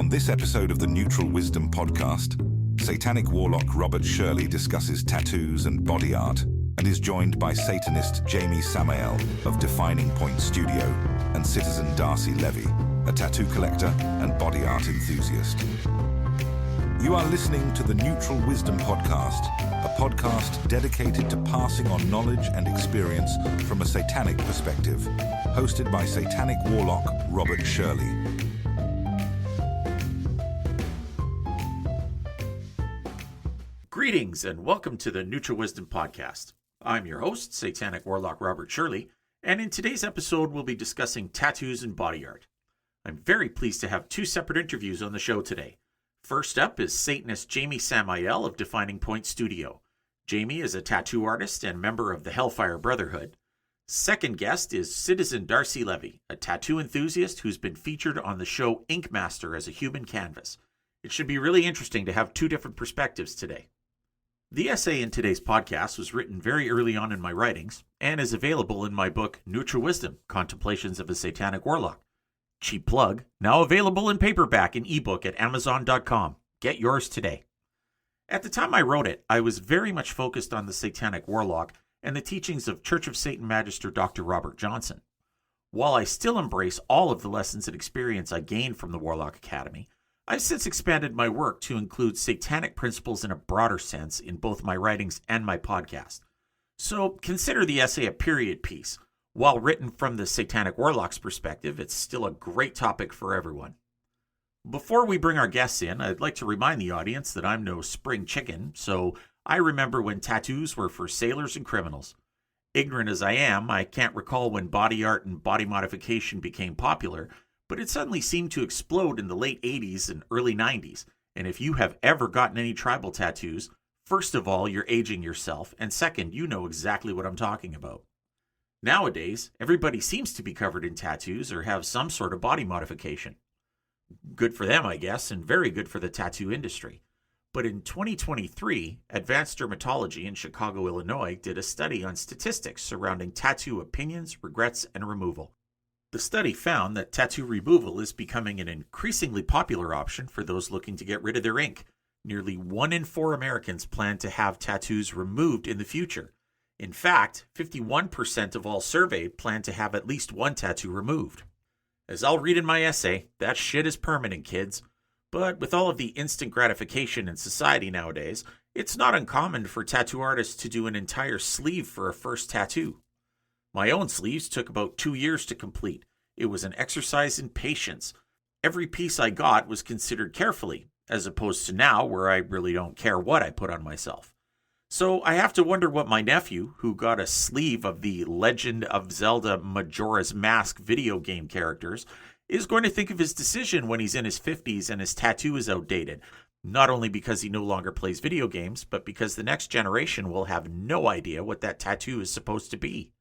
On this episode of the Neutral Wisdom podcast, Satanic Warlock Robert Shirley discusses tattoos and body art and is joined by Satanist Sammael of Defining Point Studio and citizen Darci Levy, a tattoo collector and body art enthusiast. You are listening to the Neutral Wisdom podcast, a podcast dedicated to passing on knowledge and experience from a satanic perspective, hosted by Satanic Warlock Robert Shirley. Greetings and welcome to the Neutral Wisdom Podcast. I'm your host, Satanic Warlock Robert Shirley, and in today's episode we'll be discussing tattoos and body art. I'm very pleased to have two separate interviews on the show today. First up is Satanist Sammael of Defining Point Studio. Jamie is a tattoo artist and member of the Hellfire Brotherhood. Second guest is citizen Darci Levy, a tattoo enthusiast who's been featured on the show Ink Master as a human canvas. It should be really interesting to have two different perspectives today. The essay in today's podcast was written very early on in my writings and is available in my book, Neutral Wisdom, Contemplations of a Satanic Warlock. Cheap plug, now available in paperback and ebook at Amazon.com. Get yours today. At the time I wrote it, I was very much focused on the Satanic Warlock and the teachings of Church of Satan Magister Dr. Robert Johnson. While I still embrace all of the lessons and experience I gained from the Warlock Academy, I've since expanded my work to include satanic principles in a broader sense in both my writings and my podcast. So consider the essay a period piece. While written from the Satanic Warlock's perspective, it's still a great topic for everyone. Before we bring our guests in, I'd like to remind the audience that I'm no spring chicken, so I remember when tattoos were for sailors and criminals. Ignorant as I am, I can't recall when body art and body modification became popular, but it suddenly seemed to explode in the late 80s and early 90s. And if you have ever gotten any tribal tattoos, first of all, you're aging yourself, and second, you know exactly what I'm talking about. Nowadays, everybody seems to be covered in tattoos or have some sort of body modification. Good for them, I guess, and very good for the tattoo industry. But in 2023, Advanced Dermatology in Chicago, Illinois, did a study on statistics surrounding tattoo opinions, regrets, and removal. The study found that tattoo removal is becoming an increasingly popular option for those looking to get rid of their ink. Nearly 1 in 4 Americans plan to have tattoos removed in the future. In fact, 51% of all surveyed plan to have at least one tattoo removed. As I'll read in my essay, that shit is permanent, kids. But with all of the instant gratification in society nowadays, it's not uncommon for tattoo artists to do an entire sleeve for a first tattoo. My own sleeves took about 2 years to complete. It was an exercise in patience. Every piece I got was considered carefully, as opposed to now where I really don't care what I put on myself. So I have to wonder what my nephew, who got a sleeve of the Legend of Zelda Majora's Mask video game characters, is going to think of his decision when he's in his 50s and his tattoo is outdated. Not only because he no longer plays video games, but because the next generation will have no idea what that tattoo is supposed to be.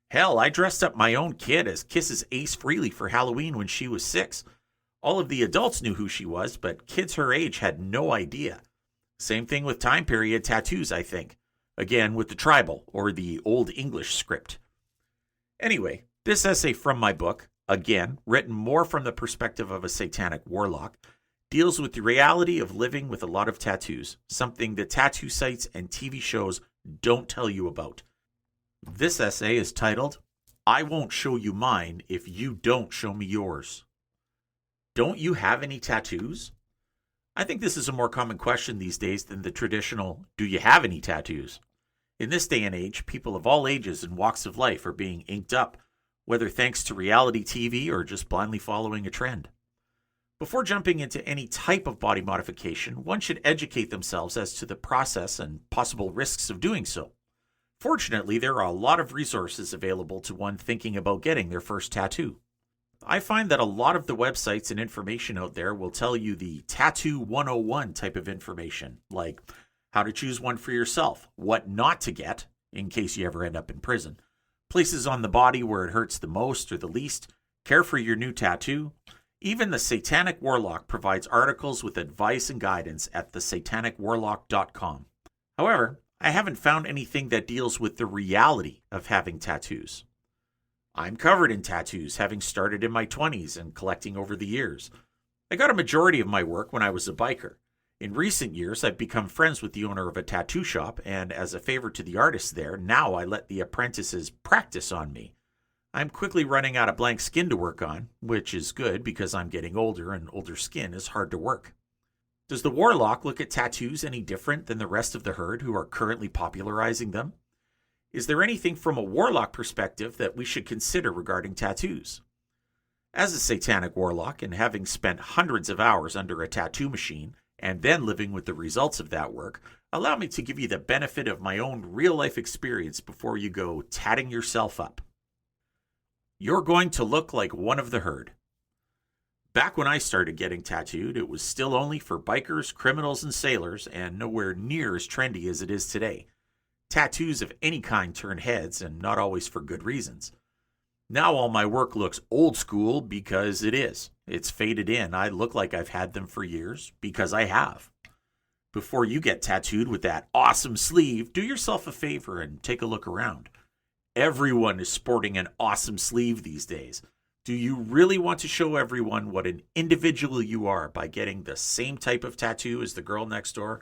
Hell, I dressed up my own kid as Kiss's Ace Frehley for Halloween when she was 6. All of the adults knew who she was, but kids her age had no idea. Same thing with time period tattoos, I think. Again, with the tribal, or the Old English script. Anyway, this essay from my book, again, written more from the perspective of a satanic warlock, deals with the reality of living with a lot of tattoos, something that tattoo sites and TV shows don't tell you about. This essay is titled, I Won't Show You Mine If You Don't Show Me Yours. Don't you have any tattoos? I think this is a more common question these days than the traditional, do you have any tattoos? In this day and age, people of all ages and walks of life are being inked up, whether thanks to reality TV or just blindly following a trend. Before jumping into any type of body modification, one should educate themselves as to the process and possible risks of doing so. Fortunately, there are a lot of resources available to one thinking about getting their first tattoo. I find that a lot of the websites and information out there will tell you the Tattoo 101 type of information, like how to choose one for yourself, what not to get, in case you ever end up in prison, places on the body where it hurts the most or the least, care for your new tattoo. Even the Satanic Warlock provides articles with advice and guidance at thesatanicwarlock.com. However, I haven't found anything that deals with the reality of having tattoos. I'm covered in tattoos, having started in my 20s and collecting over the years. I got a majority of my work when I was a biker. In recent years, I've become friends with the owner of a tattoo shop, and as a favor to the artists there, now I let the apprentices practice on me. I'm quickly running out of blank skin to work on, which is good because I'm getting older and older skin is hard to work. Does the Warlock look at tattoos any different than the rest of the herd who are currently popularizing them? Is there anything from a Warlock perspective that we should consider regarding tattoos? As a Satanic Warlock and having spent hundreds of hours under a tattoo machine and then living with the results of that work, allow me to give you the benefit of my own real-life experience before you go tatting yourself up. You're going to look like one of the herd. Back when I started getting tattooed, it was still only for bikers, criminals, and sailors, and nowhere near as trendy as it is today. Tattoos of any kind turn heads, and not always for good reasons. Now all my work looks old school because it is. It's faded in. I look like I've had them for years because I have. Before you get tattooed with that awesome sleeve, do yourself a favor and take a look around. Everyone is sporting an awesome sleeve these days. Do you really want to show everyone what an individual you are by getting the same type of tattoo as the girl next door?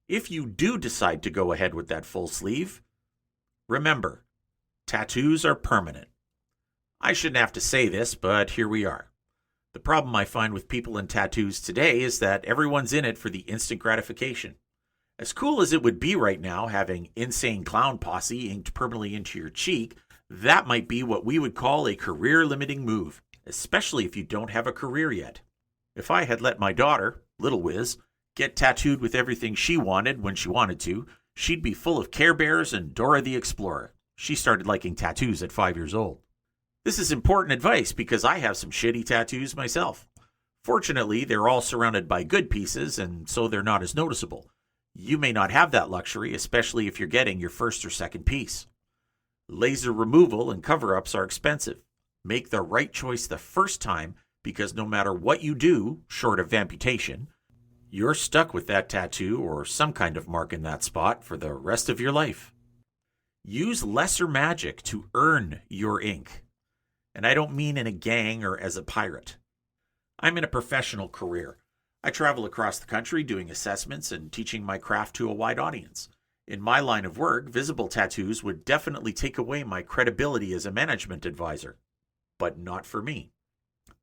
If you do decide to go ahead with that full sleeve, remember, tattoos are permanent. I shouldn't have to say this, but here we are. The problem I find with people in tattoos today is that everyone's in it for the instant gratification. As cool as it would be right now having Insane Clown Posse inked permanently into your cheek, that might be what we would call a career-limiting move, especially if you don't have a career yet. If I had let my daughter, Little Wiz, get tattooed with everything she wanted when she wanted to, she'd be full of Care Bears and Dora the Explorer. She started liking tattoos at 5 years old. This is important advice because I have some shitty tattoos myself. Fortunately, they're all surrounded by good pieces, and so they're not as noticeable. You may not have that luxury, especially if you're getting your first or second piece. Laser removal and cover-ups are expensive. Make the right choice the first time because no matter what you do, short of amputation, you're stuck with that tattoo or some kind of mark in that spot for the rest of your life. Use lesser magic to earn your ink. And I don't mean in a gang or as a pirate. I'm in a professional career. I travel across the country doing assessments and teaching my craft to a wide audience. In my line of work, visible tattoos would definitely take away my credibility as a management advisor. But not for me.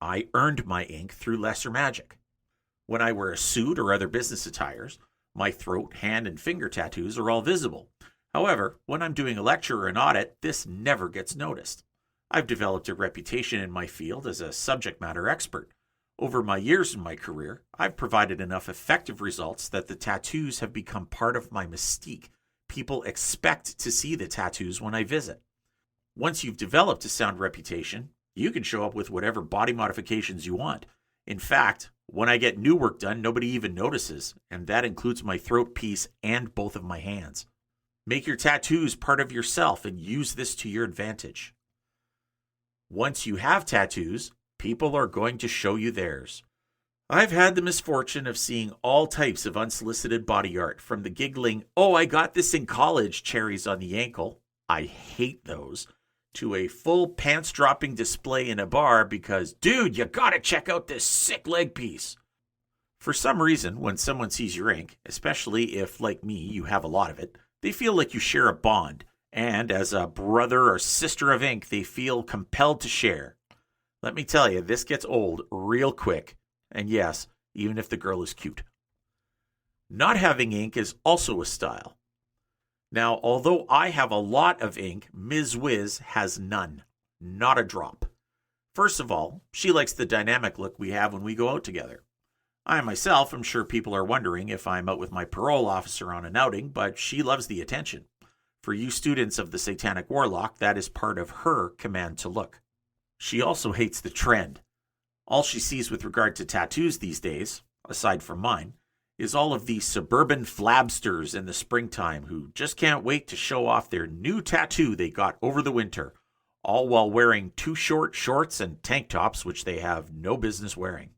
I earned my ink through lesser magic. When I wear a suit or other business attires, my throat, hand, and finger tattoos are all visible. However, when I'm doing a lecture or an audit, this never gets noticed. I've developed a reputation in my field as a subject matter expert. Over my years in my career, I've provided enough effective results that the tattoos have become part of my mystique. People expect to see the tattoos when I visit. Once you've developed a sound reputation, you can show up with whatever body modifications you want. In fact, when I get new work done, nobody even notices, and that includes my throat piece and both of my hands. Make your tattoos part of yourself and use this to your advantage. Once you have tattoos, people are going to show you theirs. I've had the misfortune of seeing all types of unsolicited body art, from the giggling, "Oh, I got this in college," cherries on the ankle, I hate those, to a full pants-dropping display in a bar because, "Dude, you gotta check out this sick leg piece." For some reason, when someone sees your ink, especially if, like me, you have a lot of it, they feel like you share a bond, and as a brother or sister of ink, they feel compelled to share. Let me tell you, this gets old real quick. And yes, even if the girl is cute. Not having ink is also a style. Now, although I have a lot of ink, Ms. Wiz has none. Not a drop. First of all, she likes the dynamic look we have when we go out together. I myself am sure people are wondering if I'm out with my parole officer on an outing, but she loves the attention. For you students of the Satanic Warlock, that is part of her command to look. She also hates the trend. All she sees with regard to tattoos these days, aside from mine, is all of these suburban flabsters in the springtime who just can't wait to show off their new tattoo they got over the winter, all while wearing too short shorts and tank tops which they have no business wearing.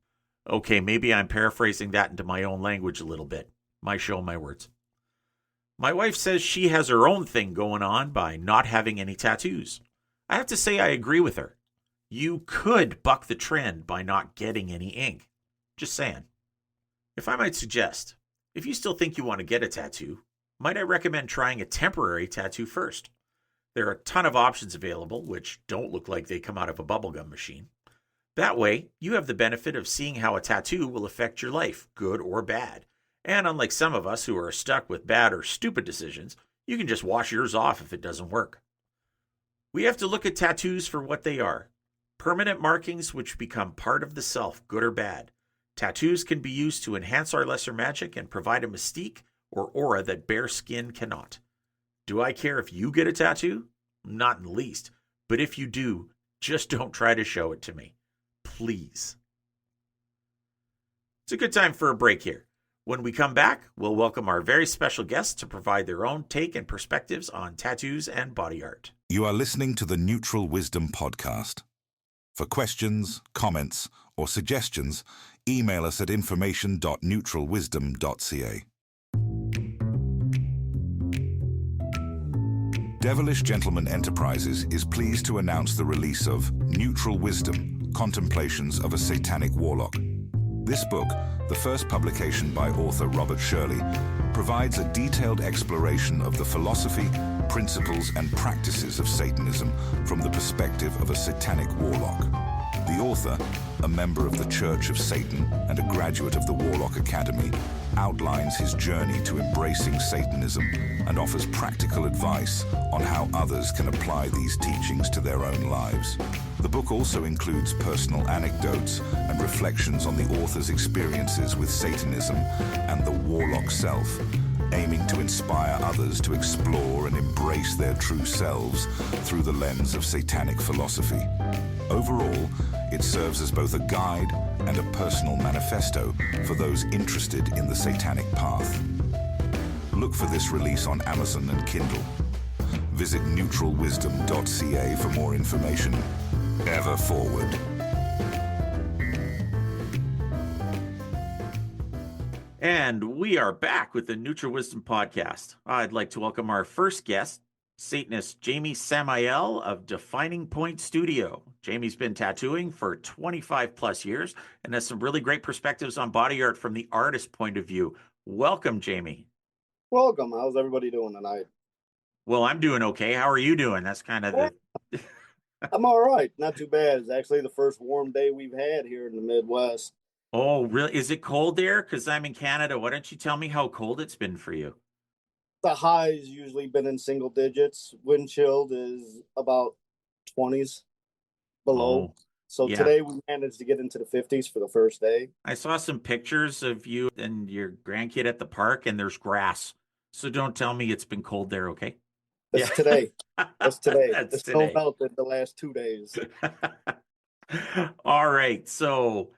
Okay, maybe I'm paraphrasing that into my own language a little bit. My show, my words. My wife says she has her own thing going on by not having any tattoos. I have to say I agree with her. You could buck the trend by not getting any ink. Just saying. If I might suggest, if you still think you want to get a tattoo, might I recommend trying a temporary tattoo first? There are a ton of options available, which don't look like they come out of a bubblegum machine. That way, you have the benefit of seeing how a tattoo will affect your life, good or bad. And unlike some of us who are stuck with bad or stupid decisions, you can just wash yours off if it doesn't work. We have to look at tattoos for what they are. Permanent markings which become part of the self, good or bad. Tattoos can be used to enhance our lesser magic and provide a mystique or aura that bare skin cannot. Do I care if you get a tattoo? Not in the least. But if you do, just don't try to show it to me. Please. It's a good time for a break here. When we come back, we'll welcome our very special guests to provide their own take and perspectives on tattoos and body art. You are listening to the Neutral Wisdom Podcast. For questions, comments, or suggestions, email us at information.neutralwisdom.ca. Devilish Gentleman Enterprises is pleased to announce the release of Neutral Wisdom, Contemplations of a Satanic Warlock. This book, the first publication by author Robert Shirley, provides a detailed exploration of the philosophy, principles, and practices of Satanism from the perspective of a satanic warlock. The author, a member of the Church of Satan and a graduate of the Warlock Academy, outlines his journey to embracing Satanism and offers practical advice on how others can apply these teachings to their own lives. The book also includes personal anecdotes and reflections on the author's experiences with Satanism and the warlock self, aiming to inspire others to explore and embrace their true selves through the lens of satanic philosophy. Overall, it serves as both a guide and a personal manifesto for those interested in the satanic path. Look for this release on Amazon and Kindle. Visit neutralwisdom.ca for more information. Ever forward. And we are back with the Neutral Wisdom Podcast. I'd like to welcome our first guest, Satanist Jamie Sammael of Defining Point Studio. Jamie's been tattooing for 25 plus years and has some really great perspectives on body art from the artist point of view. Welcome, Jamie. Welcome. How's everybody doing tonight? Well, I'm doing okay. How are you doing? That's kind of the... I'm all right. Not too bad. It's actually the first warm day we've had here in the Midwest. Oh, really? Is it cold there? Because I'm in Canada. Why don't you tell me how cold it's been for you? The high's usually been in single digits. Wind chill is about 20s below. Oh, So yeah. today we managed to get into the 50s for the first day. I saw some pictures of you and your grandkid at the park, and there's grass. So don't tell me it's been cold there, okay? That's today. That's today. That's It's today. snowed out the last 2 days. All right. So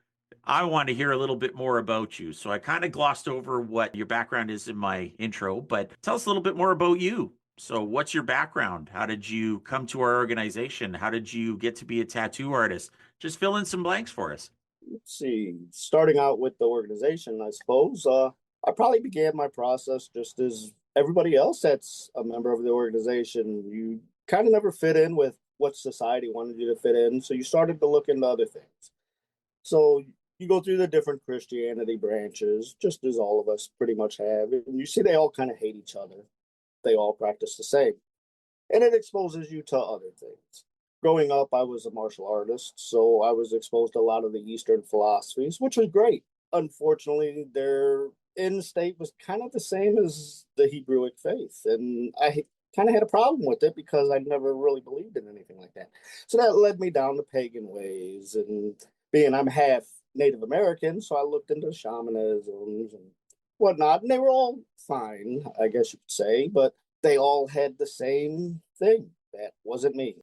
I want to hear a little bit more about you. So I kind of glossed over what your background is in my intro, but tell us a little bit more about you. So what's your background? How did you come to our organization? How did you get to be a tattoo artist? Just fill in some blanks for us. Let's see. Starting out with the organization, I suppose, I probably began my process just as everybody else that's a member of the organization. You kind of never fit in with what society wanted you to fit in, so you started to look into other things. So you go through the different Christianity branches, just as all of us pretty much have, and you see they all kind of hate each other. They all practice the same, and it exposes you to other things. Growing up, I was a martial artist, so I was exposed to a lot of the Eastern philosophies, which was great. Unfortunately, their end state was kind of the same as the Hebrewic faith, and I kind of had a problem with it because I never really believed in anything like that. So that led me down the pagan ways, and being I'm half Native American, so I looked into shamanisms and whatnot, and they were all fine, I guess you could say, but they all had the same thing. That wasn't me.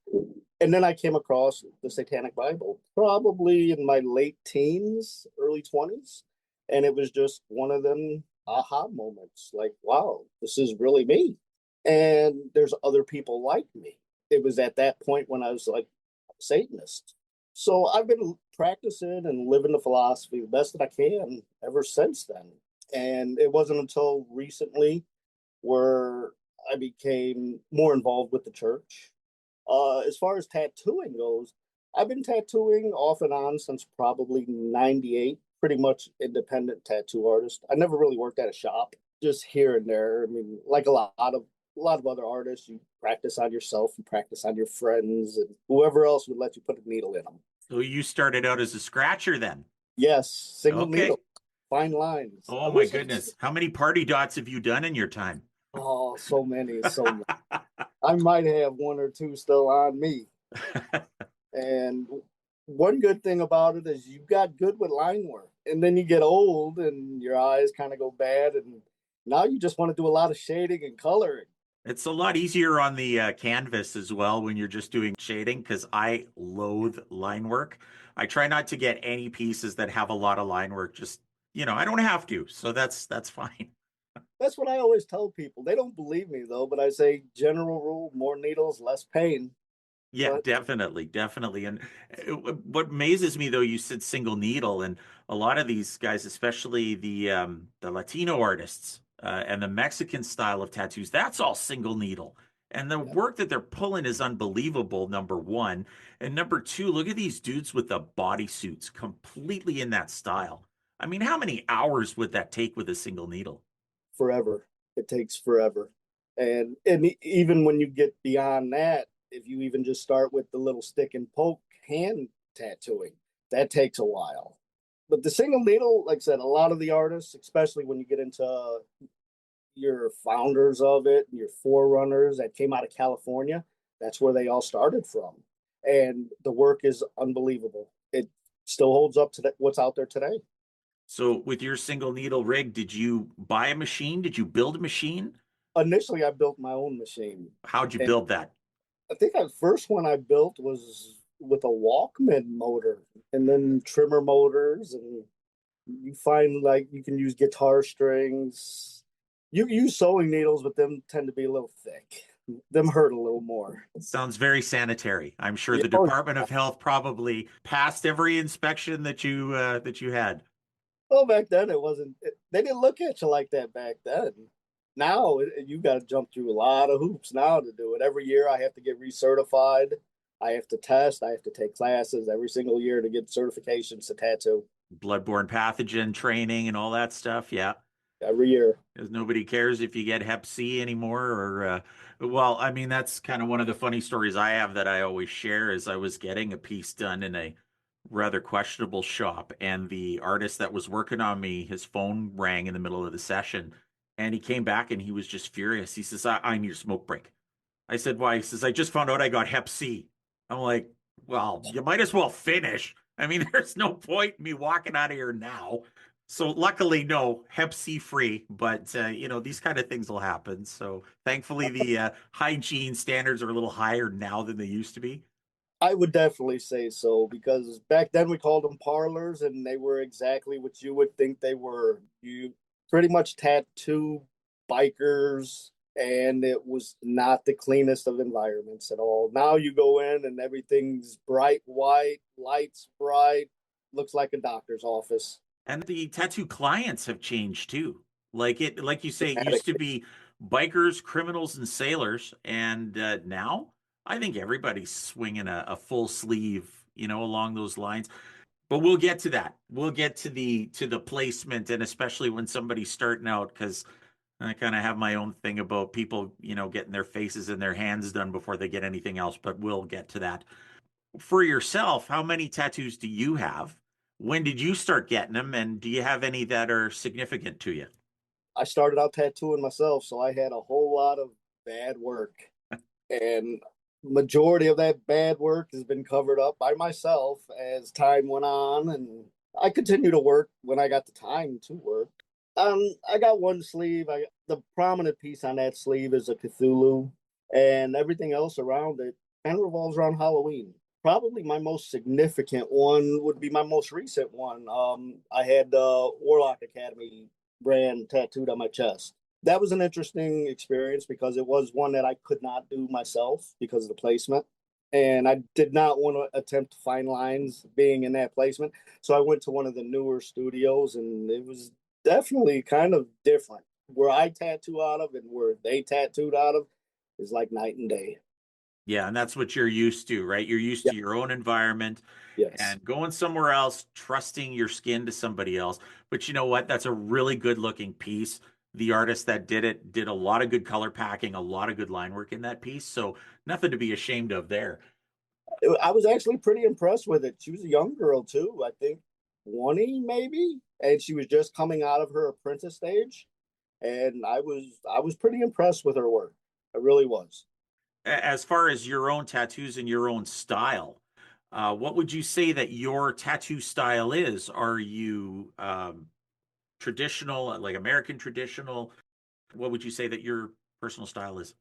And then I came across the Satanic Bible, probably in my late teens, early 20s. And it was just one of them aha moments like, wow, this is really me. And there's other people like me. It was at that point when I was like, Satanist. So I've been practicing and living the philosophy the best that I can ever since then. And it wasn't until recently where I became more involved with the church. As far as tattooing goes, I've been tattooing off and on since probably 98, pretty much independent tattoo artist. I never really worked at a shop, just here and there. I mean, like a lot of other artists, you practice on yourself, you practice on your friends, and whoever else would let you put a needle in them. So you started out as a scratcher then? Yes, single Okay. needle, fine lines. I Oh my wish goodness. How many party dots have you done in your time? oh, so many, so many. I might have one or two still on me. And one good thing about it is you got good with line work. And then you get old and your eyes kind of go bad. And now you just want to do a lot of shading and coloring. It's a lot easier on the canvas as well when you're just doing shading because I loathe line work. I try not to get any pieces that have a lot of line work. Just, I don't have to. So that's fine. That's what I always tell people. They don't believe me though, but I say general rule, more needles, less pain. Yeah, But definitely, definitely. And what amazes me though, you said single needle, and a lot of these guys, especially the Latino artists and the Mexican style of tattoos, that's all single needle. And the yeah, work that they're pulling is unbelievable, number one. And number two, look at these dudes with the bodysuits completely in that style. I mean, how many hours would that take with a single needle? forever. It takes forever. And even when you get beyond that, if you even just start with the little stick and poke hand tattooing, that takes a while. But the single needle, like I said, a lot of the artists, especially when you get into your founders of it, your forerunners that came out of California, that's where they all started from. And the work is unbelievable. It still holds up to what's out there today. So, with your single needle rig, did you buy a machine? Did you build a machine? Initially, I built my own machine. How'd you And build that? I think the first one I built was with a Walkman motor and then trimmer motors. And you find like you can use guitar strings. You can use sewing needles, but them tend to be a little thick. Them hurt a little more. Sounds very sanitary. I'm sure Yeah, the Department of Health probably passed every inspection that you had. well, back then it wasn't. They didn't look at you like that back then. Now you got to jump through a lot of hoops now to do it. Every year I have to get recertified. I have to test. I have to take classes every single year to get certifications to tattoo. Bloodborne pathogen training and all that stuff. Yeah. Every year. Because nobody cares if you get Hep C anymore well, I mean, that's kind of one of the funny stories I have that I always share is I was getting a piece done in a rather questionable shop, and the artist that was working on me, his phone rang in the middle of the session, and he came back and he was just furious. He says, I need a smoke break. I said, why? He says, I just found out I got Hep C. I'm like, well, you might as well finish. I mean, there's no point in me walking out of here now. So luckily, no, Hep C free, but these kind of things will happen. So thankfully, the hygiene standards are a little higher now than they used to be. I would definitely say so because back then we called them parlors and they were exactly what you would think they were. You pretty much tattoo bikers and it was not the cleanest of environments at all. Now you go in and everything's bright white, lights bright, looks like a doctor's office. And the tattoo clients have changed too. Like you say, it used to Dramatically. be bikers, criminals, and sailors, and now I think everybody's swinging a full sleeve, along those lines. But we'll get to that. We'll get to the placement, and especially when somebody's starting out, because I kind of have my own thing about people, getting their faces and their hands done before they get anything else. But we'll get to that. For yourself, how many tattoos do you have? When did you start getting them? And do you have any that are significant to you? I started out tattooing myself, so I had a whole lot of bad work. And majority of that bad work has been covered up by myself as time went on, and I continue to work when I got the time to work. I got one sleeve. The prominent piece on that sleeve is a Cthulhu, and everything else around it kind of revolves around Halloween. Probably my most significant one would be my most recent one. I had the Warlock Academy brand tattooed on my chest. That was an interesting experience because it was one that I could not do myself because of the placement. And I did not want to attempt to find lines being in that placement. So I went to one of the newer studios and it was definitely kind of different. Where I tattoo out of and where they tattooed out of is like night and day. Yeah, and that's what you're used to, right? You're used Yeah. to your own environment Yes. and going somewhere else, trusting your skin to somebody else. But you know what? That's a really good looking piece. The artist that did it did a lot of good color packing, a lot of good line work in that piece. So nothing to be ashamed of there. I was actually pretty impressed with it. She was a young girl too, I think 20 maybe, and she was just coming out of her apprentice stage, and I was pretty impressed with her work. I really was. As far as your own tattoos and your own style, what would you say that your tattoo style is? Are you traditional, like American traditional? What would you say that your personal style is?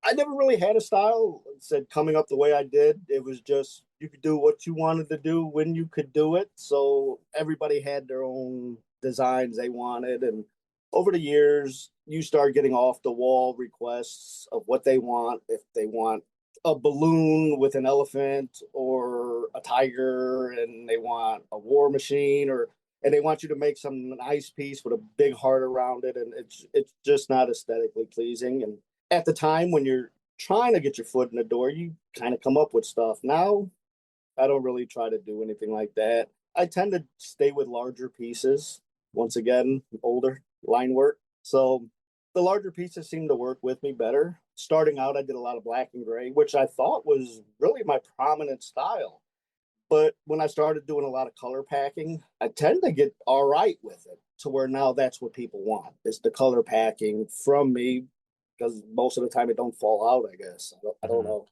I never really had a style. Said coming up the way I did, it was just you could do what you wanted to do when you could do it. So everybody had their own designs they wanted, and over the years, you start getting off the wall requests of what they want. If they want a balloon with an elephant or a tiger, and they want a war machine, or and they want you to make some nice piece with a big heart around it, and it's just not aesthetically pleasing. And at the time when you're trying to get your foot in the door, you kind of come up with stuff. Now, I don't really try to do anything like that. I tend to stay with larger pieces. Once again, older line work. So the larger pieces seem to work with me better. Starting out, I did a lot of black and gray, which I thought was really my prominent style. But when I started doing a lot of color packing, I tend to get all right with it to where now that's what people want is the color packing from me because most of the time it don't fall out, I guess. I don't Mhm. know.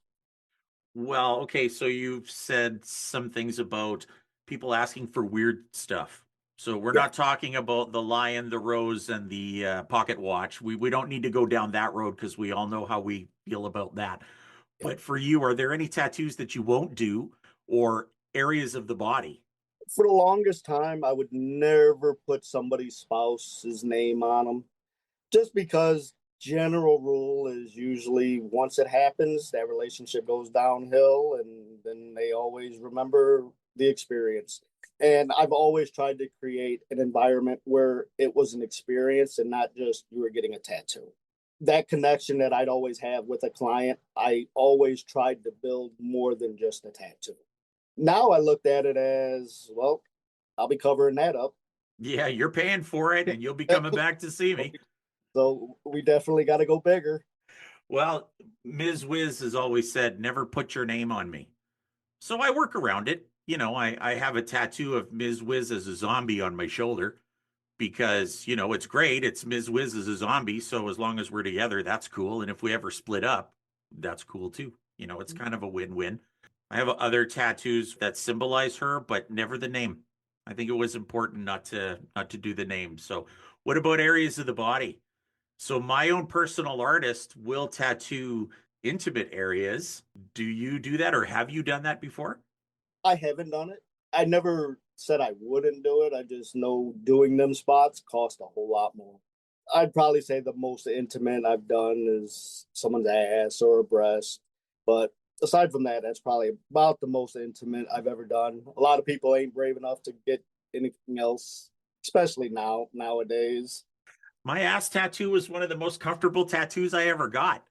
Well, okay, so you've said some things about people asking for weird stuff. So we're Yeah. not talking about the lion, the rose, and the pocket watch. We don't need to go down that road because we all know how we feel about that. But for you, are there any tattoos that you won't do or areas of the body? For the longest time, I would never put somebody's spouse's name on them just because general rule is usually once it happens, that relationship goes downhill and then they always remember the experience. And I've always tried to create an environment where it was an experience and not just you were getting a tattoo. That connection that I'd always have with a client, I always tried to build more than just a tattoo. Now I looked at it as, well, I'll be covering that up. Yeah, you're paying for it and you'll be coming back to see me. So we definitely got to go bigger. Well, Ms. Wiz has always said, never put your name on me. So I work around it. I have a tattoo of Ms. Wiz as a zombie on my shoulder because, it's great. It's Ms. Wiz as a zombie. So as long as we're together, that's cool. And if we ever split up, that's cool too. It's kind of a win-win. I have other tattoos that symbolize her, but never the name. I think it was important not to do the name. So what about areas of the body? So my own personal artist will tattoo intimate areas. Do you do that or have you done that before? I haven't done it. I never said I wouldn't do it. I just know doing them spots cost a whole lot more. I'd probably say the most intimate I've done is someone's ass or a breast. But aside from that, that's probably about the most intimate I've ever done. A lot of people ain't brave enough to get anything else, especially nowadays. My ass tattoo was one of the most comfortable tattoos I ever got.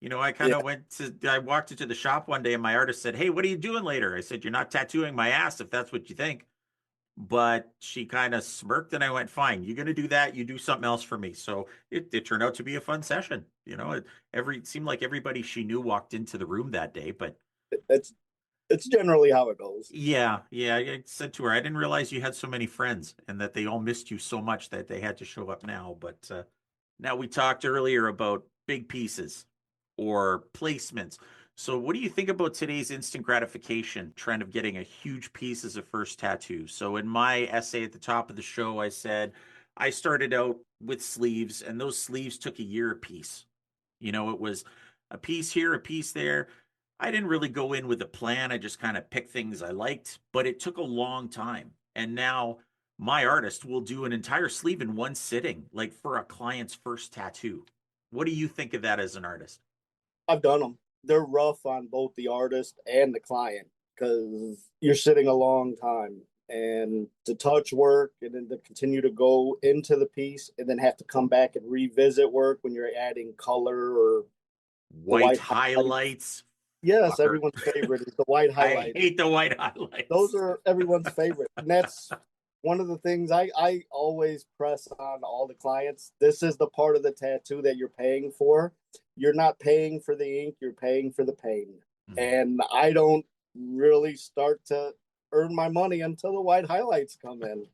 Yeah. I walked into the shop one day and my artist said, "Hey, what are you doing later?" I said, "You're not tattooing my ass if that's what you think." But she kind of smirked and I went, "Fine, you're going to do that. You do something else for me." So it turned out to be a fun session. It seemed like everybody she knew walked into the room that day, but It's it's generally how it goes. yeah, yeah. I said to her, I didn't realize you had so many friends and that they all missed you so much that they had to show up now. But now we talked earlier about big pieces or placements. So, what do you think about today's instant gratification trend of getting a huge piece as a first tattoo? So, in my essay at the top of the show, I said I started out with sleeves, and those sleeves took a year a piece. It was a piece here, a piece there. I didn't really go in with a plan. I just kind of picked things I liked, but it took a long time. And now my artist will do an entire sleeve in one sitting, like for a client's first tattoo. What do you think of that as an artist? I've done them. They're rough on both the artist and the client because you're sitting a long time and to touch work and then to continue to go into the piece and then have to come back and revisit work when you're adding color or the White white highlights. highlights, Yes, Fucker. everyone's favorite is the white I highlights. hate the white highlights. Those are everyone's favorite. And that's one of the things I always press on all the clients. This is the part of the tattoo that you're paying for. You're not paying for the ink, you're paying for the pain. Mhm. And I don't really start to earn my money until the white highlights come in.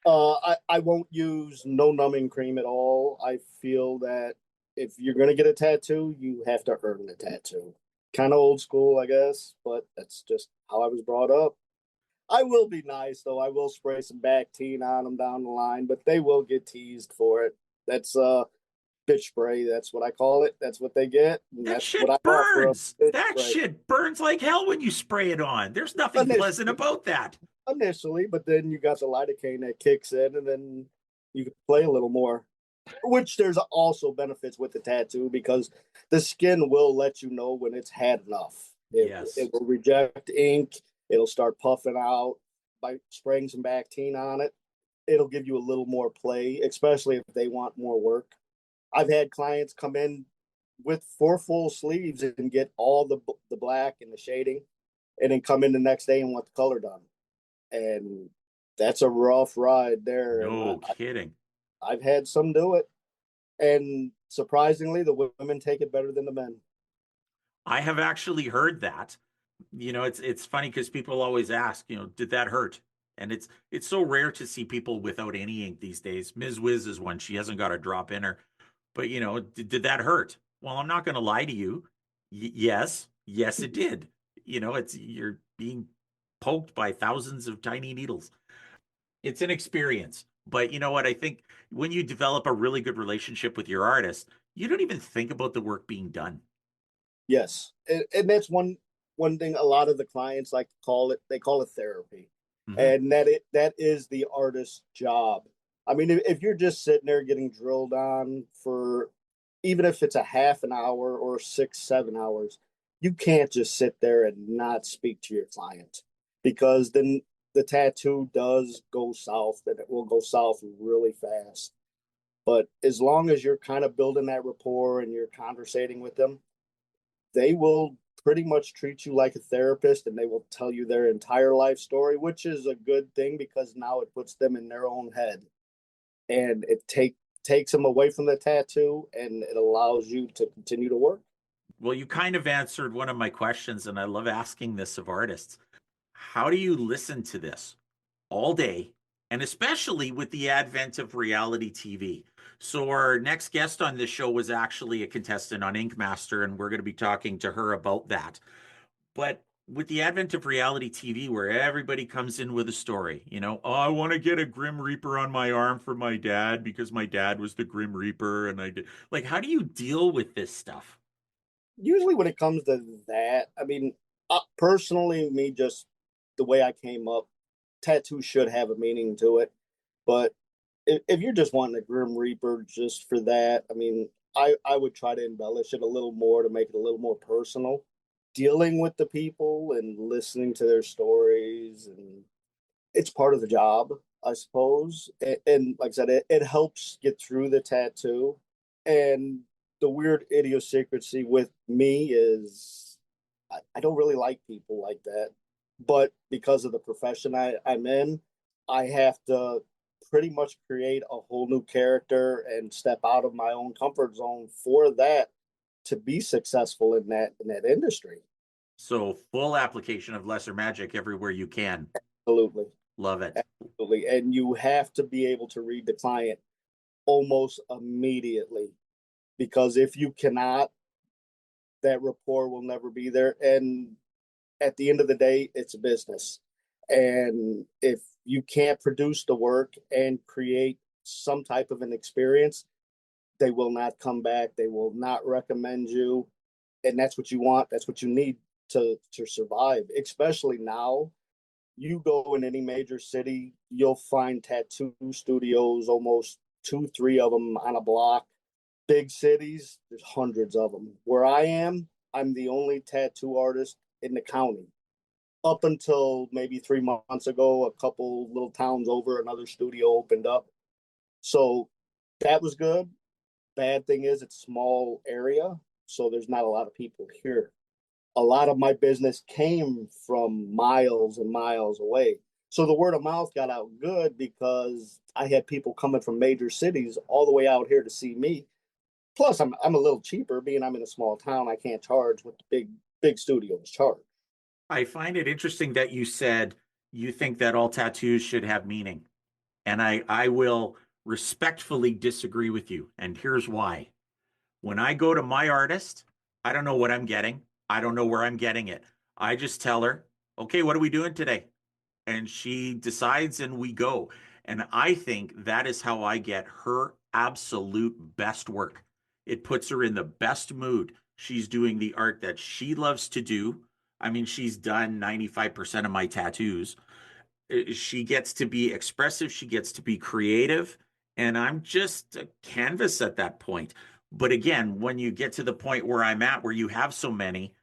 I won't use no numbing cream at all. I feel that if you're going to get a tattoo, you have to earn the tattoo. Kind of old school, I guess, but that's just how I was brought up. I will be nice though. I will spray some Bactine on them down the line, but they will get teased for it. That's bitch spray. That's what I call it. That's what they get, and That that's what I shit offer up. burns. Bitch That spray shit burns like hell when you spray it on. There's nothing pleasant initially, about that. but then you got the lidocaine that kicks in, and then you can play a little more. Which there's also benefits with the tattoo because the skin will let you know when it's had enough. Yes. It will reject ink. It'll start puffing out by spraying some Bactine on it. It'll give you a little more play, especially if they want more work. I've had clients come in with 4 full sleeves and get all the black and the shading, and then come in the next day and want the color done. And that's a rough ride there. And No kidding. I've had some do it, and surprisingly, the women take it better than the men. I have actually heard that. It's funny because people always ask, did that hurt? And it's so rare to see people without any ink these days. Ms. Wiz is one. She hasn't got a drop in her. But did that hurt? Well, I'm not going to lie to you. Yes, it did. You're being poked by thousands of tiny needles. It's an experience. But you know what? I think when you develop a really good relationship with your artist, you don't even think about the work being done. Yes, and that's one thing. A lot of the clients like to call it. They call it therapy, Mhm. and that is the artist's job. I mean, if you're just sitting there getting drilled on for, even if it's a half an hour or 6 7 hours, you can't just sit there and not speak to your client, because then the tattoo does go south, and it will go south really fast. But as long as you're kind of building that rapport and you're conversating with them, they will pretty much treat you like a therapist, and they will tell you their entire life story, which is a good thing because now it puts them in their own head, and takes them away from the tattoo, and it allows you to continue to work. Well, you kind of answered one of my questions, and I love asking this of artists. How do you listen to this all day, and especially with the advent of reality TV? So, our next guest on this show was actually a contestant on Ink Master, and we're going to be talking to her about that. But with the advent of reality TV, where everybody comes in with a story, oh, I want to get a Grim Reaper on my arm for my dad because my dad was the Grim Reaper, and I did. Like, how do you deal with this stuff? Usually, when it comes to that, I mean, personally, me, just the way I came up, tattoo should have a meaning to it. But if you're just wanting a Grim Reaper just for that, I mean, I would try to embellish it a little more to make it a little more personal. Dealing with the people and listening to their stories, and it's part of the job, I suppose. And like I said, it helps get through the tattoo. And the weird idiosyncrasy with me is I don't really like people like that. But because of the profession I'm in, I have to pretty much create a whole new character and step out of my own comfort zone for that to be successful in that industry. So, full application of lesser magic everywhere you can. Absolutely. Love it. Absolutely. And you have to be able to read the client almost immediately, because if you cannot, that rapport will never be there. And at the end of the day, it's a business. And if you can't produce the work and create some type of an experience, they will not come back. They will not recommend you. And that's what you want. That's what you need to survive, especially now. You go in any major city, you'll find tattoo studios, almost two, three of them on a block. Big cities, there's hundreds of them. Where I am, I'm the only tattoo artist in the county. Up until maybe 3 months ago, a couple little towns over, another studio opened up. So that was good. Bad thing is it's a small area, so there's not a lot of people here. a lot of my business came from miles and miles away. So the word of mouth got out good because I had people coming from major cities all the way out here to see me. Plus, I'm a little cheaper, being I'm in a small town. I can't charge what the big studios charge. I find it interesting that you said you think that all tattoos should have meaning. And I will respectfully disagree with you. And here's why. When I go to my artist, I don't know what I'm getting. I don't know where I'm getting it. I just tell her, okay, what are we doing today? And she decides and we go. And I think that is how I get her absolute best work. It puts her in the best mood. She's doing the art that she loves to do. I mean, she's done 95% of my tattoos. She gets to be expressive, she gets to be creative, and I'm just a canvas at that point. But again, when you get to the point where I'm at, where you have so many,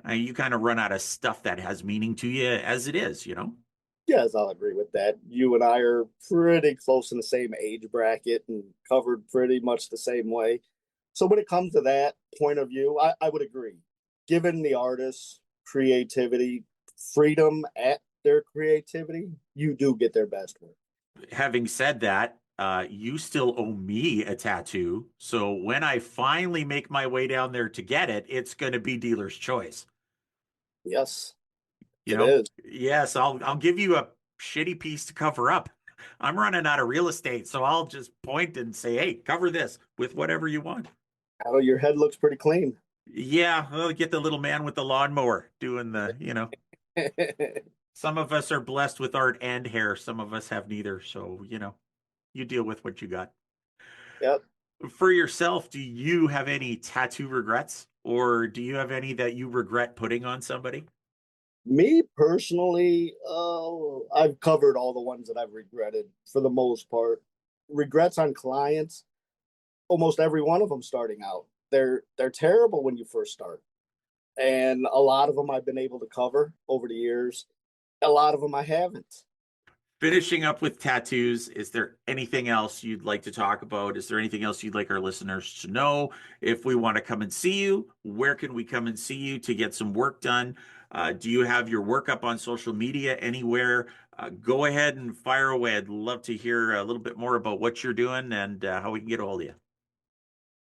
you kind of run out of stuff that has meaning to you as it is, you know? Yes, I'll agree with that. You and I are pretty close in the same age bracket and covered pretty much the same way. So when it comes to that point of view, I would agree. Given the artist's creativity, freedom at their creativity, you do get their best work. Having said that, you still owe me a tattoo. So when I finally make my way down there to get it, it's going to be dealer's choice. Yes, You it know, is. yes, I'll give you a shitty piece to cover up. I'm running out of real estate, so I'll just point and say, "Hey, cover this with whatever you want." Oh, your head looks pretty clean. Yeah, I'll get the little man with the lawnmower doing the. Some of us are blessed with art and hair. Some of us have neither. So, you deal with what you got. Yep. For yourself, do you have any tattoo regrets, or do you have any that you regret putting on somebody? Me personally, I've covered all the ones that I've regretted for the most part. Regrets on clients, almost every one of them starting out. They're terrible when you first start. And a lot of them I've been able to cover over the years. A lot of them I haven't. Finishing up with tattoos, is there anything else you'd like to talk about? Is there anything else you'd like our listeners to know? If we want to come and see you, where can we come and see you to get some work done? Do you have your work up on social media anywhere? Go ahead and fire away. I'd love to hear a little bit more about what you're doing and how we can get a hold of you.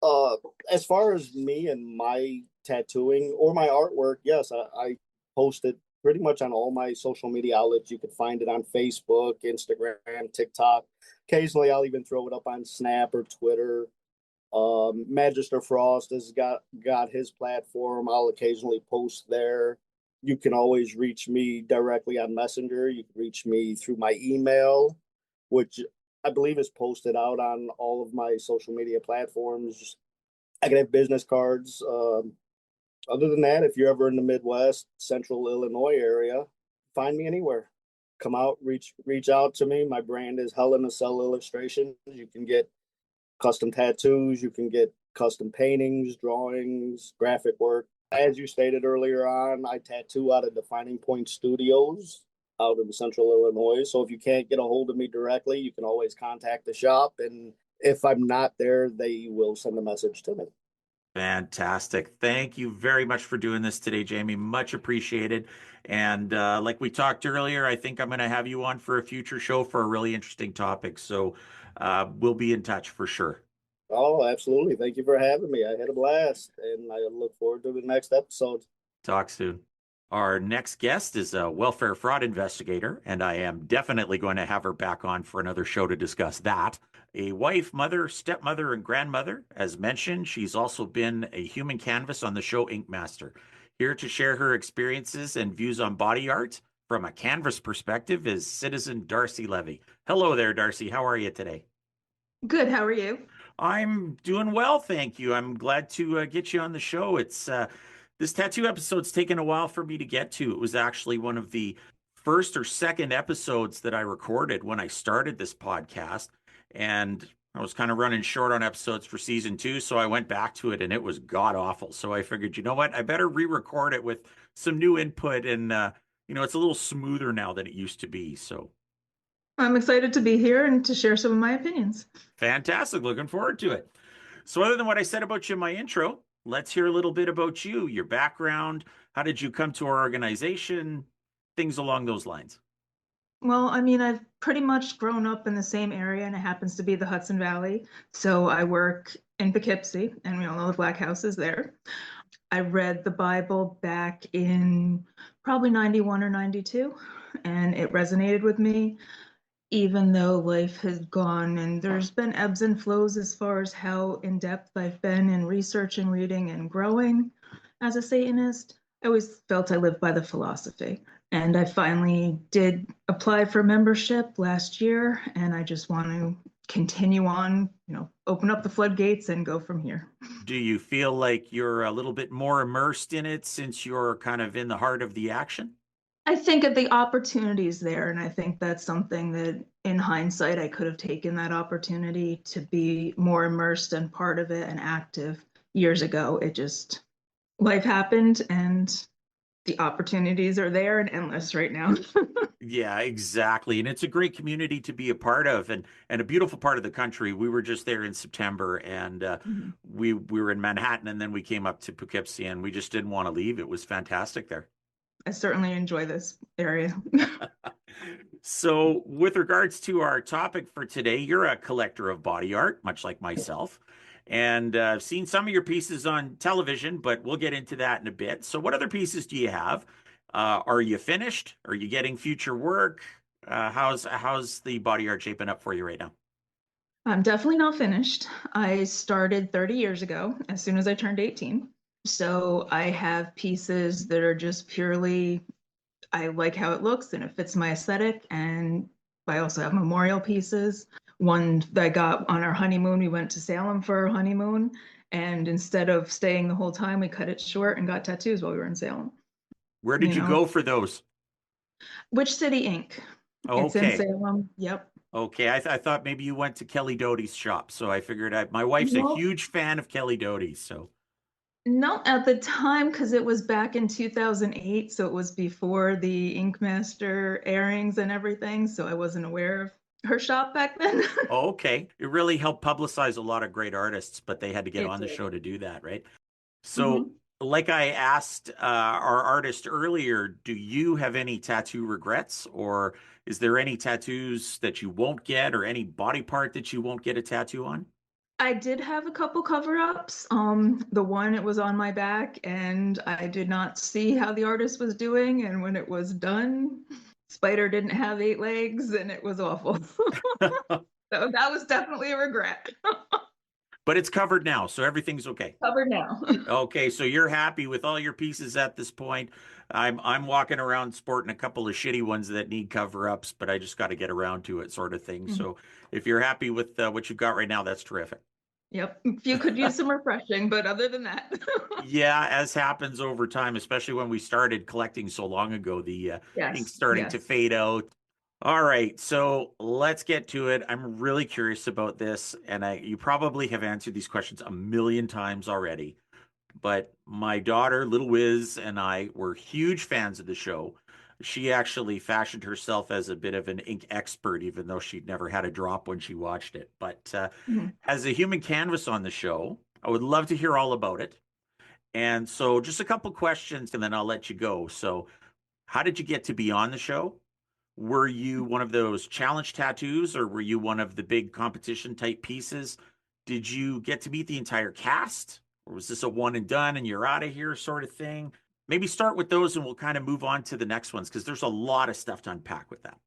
Uh, as far as me and my tattooing or my artwork, yes, I post it pretty much on all my social media outlets. You can find it on Facebook, Instagram, TikTok. Occasionally, I'll even throw it up on Snap or Twitter. Magister Frost has got his platform. I'll occasionally post there. You can always reach me directly on Messenger. You can reach me through my email, which I believe is posted out on all of my social media platforms. I can have business cards. Other than that, if you're ever in the Midwest, Central Illinois area, find me anywhere. Come out, reach out to me. My brand is Hell in a Cell Illustrations. You can get custom tattoos. You can get custom paintings, drawings, graphic work. As you stated earlier on, I tattoo out of Defining Point Studios out in Central Illinois. So if you can't get a hold of me directly, you can always contact the shop. And if I'm not there, they will send a message to me. Fantastic. Thank you very much for doing this today, Jamie. Much appreciated. And like we talked earlier, I think I'm going to have you on for a future show for a really interesting topic. So we'll be in touch for sure. Oh, absolutely. Thank you for having me. I had a blast, and I look forward to the next episode. Talk soon. Our next guest is a welfare fraud investigator, and I am definitely going to have her back on for another show to discuss that. A wife, mother, stepmother, and grandmother. As mentioned, she's also been a human canvas on the show Ink Master. Here to share her experiences and views on body art from a canvas perspective is citizen Darci Levy. Hello there, Darci. How are you today? Good. How are you? I'm doing well, thank you. I'm glad to get you on the show. It's this tattoo episode's taken a while for me to get to. It was actually one of the first or second episodes that I recorded when I started this podcast, and I was kind of running short on episodes for season 2, so I went back to it, and it was god awful. So I figured, you know what, I better re-record it with some new input, and it's a little smoother now than it used to be. So I'm excited to be here and to share some of my opinions. fantastic. Looking forward to it. So other than what I said about you in my intro, let's hear a little bit about you, your background, How did you come to our organization? Things along those lines. Well, I mean, I've pretty much grown up in the same area, and it happens to be the Hudson Valley. So I work in Poughkeepsie, and we all know the Black House is there. I read the Bible back in probably 91 or 92, and it resonated with me, even though life has gone and there's been ebbs and flows as far as how in depth I've been in researching, reading, and growing as a Satanist. I always felt I lived by the philosophy. And I finally did apply for membership last year, and I just want to continue on, open up the floodgates and go from here. Do you feel like you're a little bit more immersed in it since you're kind of in the heart of the action? I think of the opportunities there, and I think that's something that in hindsight, I could have taken that opportunity to be more immersed and part of it and active years ago. Life happened, and the opportunities are there and endless right now. Yeah, exactly. And it's a great community to be a part of and a beautiful part of the country. We were just there in September and we were in Manhattan and then we came up to Poughkeepsie and we just didn't want to leave. It was fantastic there. I certainly enjoy this area. So with regards to our topic for today, you're a collector of body art, much like myself. And I've seen some of your pieces on television, but we'll get into that in a bit. So what other pieces do you have? Are you finished? Are you getting future work? How's the body art shaping up for you right now? I'm definitely not finished. I started 30 years ago, as soon as I turned 18. So I have pieces that are just purely, I like how it looks and it fits my aesthetic. And I also have memorial pieces. One that I got on our honeymoon, we went to Salem for our honeymoon. And instead of staying the whole time, we cut it short and got tattoos while we were in Salem. Where did you go for those? Witch City Inc. It's in Okay. Salem. Yep. Okay. I thought maybe you went to Kelly Doty's shop. So I figured my wife's a huge fan of Kelly Doty's. So no, at the time, because it was back in 2008, so it was before the Ink Master airings and everything, so I wasn't aware of her shop back then. Okay. It really helped publicize a lot of great artists, but they had to get on the show to do that, right? So, like I asked our artist earlier, do you have any tattoo regrets, or is there any tattoos that you won't get, or any body part that you won't get a tattoo on? I did have a couple cover-ups. The one, it was on my back, and I did not see how the artist was doing, and when it was done, Spider didn't have 8 legs, and it was awful. So that was definitely a regret. But it's covered now, so everything's okay. Covered now. Okay, so you're happy with all your pieces at this point. I'm walking around sporting a couple of shitty ones that need cover-ups, but I just got to get around to it, sort of thing. So if you're happy with what you've got right now, that's terrific. Yep. You could use some refreshing, but other than that. Yeah, as happens over time, especially when we started collecting so long ago, the ink's starting to fade out. All right, so let's get to it. I'm really curious about this, and you probably have answered these questions a million times already, but my daughter, Little Wiz, and I were huge fans of the show. She actually fashioned herself as a bit of an ink expert, even though she'd never had a drop when she watched it. But as a human canvas on the show, I would love to hear all about it. And so just a couple questions, and then I'll let you go. So how did you get to be on the show? Were you one of those challenge tattoos, or were you one of the big competition type pieces? Did you get to meet the entire cast, or was this a one and done and you're out of here sort of thing? Maybe start with those and we'll kind of move on to the next ones because there's a lot of stuff to unpack with that.